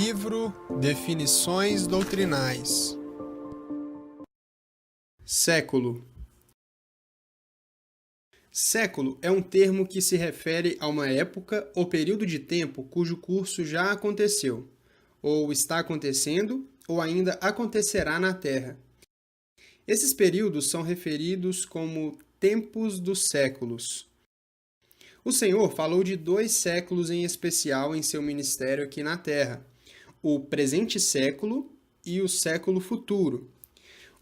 Livro Definições Doutrinais. Século. Século é um termo que se refere a uma época ou período de tempo cujo curso já aconteceu, ou está acontecendo, ou ainda acontecerá na Terra. Esses períodos são referidos como tempos dos séculos. O Senhor falou de 2 séculos em especial em seu ministério aqui na Terra: o presente século e o século futuro.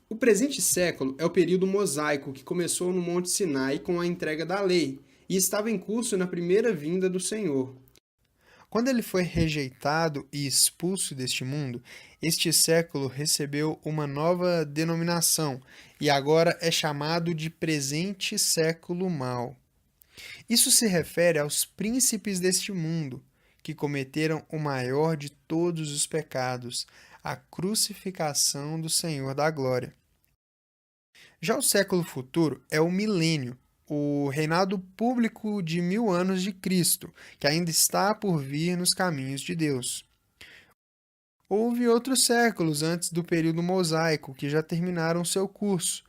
O presente século é o período mosaico que começou no Monte Sinai com a entrega da lei e estava em curso na primeira vinda do Senhor. Quando ele foi rejeitado e expulso deste mundo, este século recebeu uma nova denominação e agora é chamado de presente século mau. Isso se refere aos príncipes deste mundo, que cometeram o maior de todos os pecados, a crucificação do Senhor da Glória. Já o século futuro é o milênio, o reinado público de 1000 anos de Cristo, que ainda está por vir nos caminhos de Deus. Houve outros séculos antes do período mosaico que já terminaram seu curso,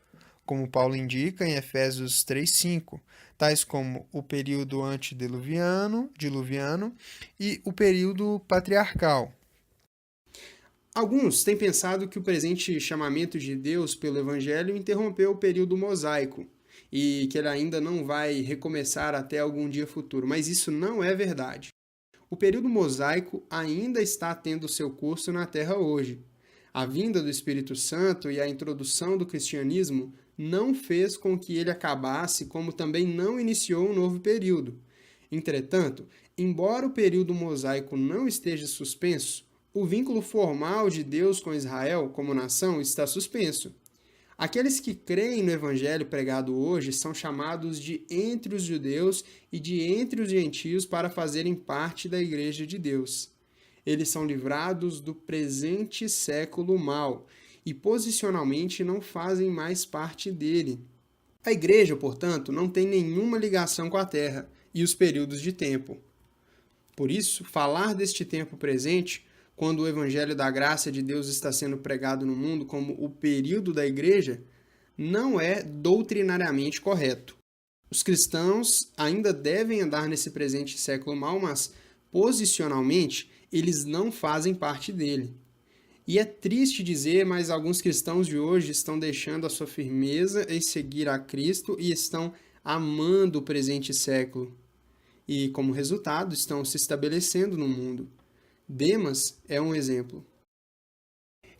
como Paulo indica em Efésios 3:5, tais como o período antediluviano, diluviano e o período patriarcal. Alguns têm pensado que o presente chamamento de Deus pelo Evangelho interrompeu o período mosaico e que ele ainda não vai recomeçar até algum dia futuro, mas isso não é verdade. O período mosaico ainda está tendo seu curso na Terra hoje. A vinda do Espírito Santo e a introdução do cristianismo não fez com que ele acabasse, como também não iniciou um novo período. Entretanto, embora o período mosaico não esteja suspenso, o vínculo formal de Deus com Israel como nação está suspenso. Aqueles que creem no evangelho pregado hoje são chamados de entre os judeus e de entre os gentios para fazerem parte da igreja de Deus. Eles são livrados do presente século mau e posicionalmente não fazem mais parte dele. A igreja, portanto, não tem nenhuma ligação com a terra e os períodos de tempo. Por isso, falar deste tempo presente, quando o evangelho da graça de Deus está sendo pregado no mundo como o período da igreja, não é doutrinariamente correto. Os cristãos ainda devem andar nesse presente século mau, mas posicionalmente eles não fazem parte dele. E é triste dizer, mas alguns cristãos de hoje estão deixando a sua firmeza em seguir a Cristo e estão amando o presente século. E, como resultado, estão se estabelecendo no mundo. Demas é um exemplo.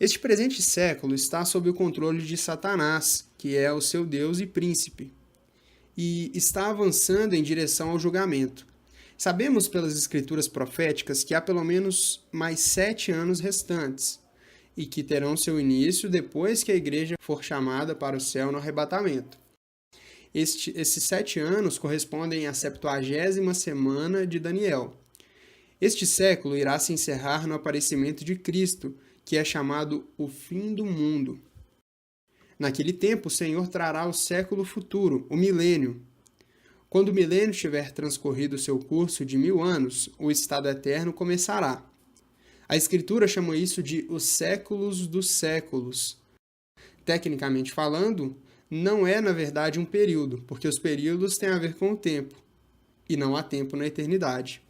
Este presente século está sob o controle de Satanás, que é o seu Deus e príncipe, e está avançando em direção ao julgamento. Sabemos pelas escrituras proféticas que há pelo menos mais 7 anos restantes, e que terão seu início depois que a igreja for chamada para o céu no arrebatamento. Esses 7 anos correspondem à 70ª semana de Daniel. Este século irá se encerrar no aparecimento de Cristo, que é chamado o fim do mundo. Naquele tempo, o Senhor trará o século futuro, o milênio. Quando o milênio tiver transcorrido seu curso de 1000 anos, o estado eterno começará. A Escritura chama isso de os séculos dos séculos. Tecnicamente falando, não é, na verdade, um período, porque os períodos têm a ver com o tempo, e não há tempo na eternidade.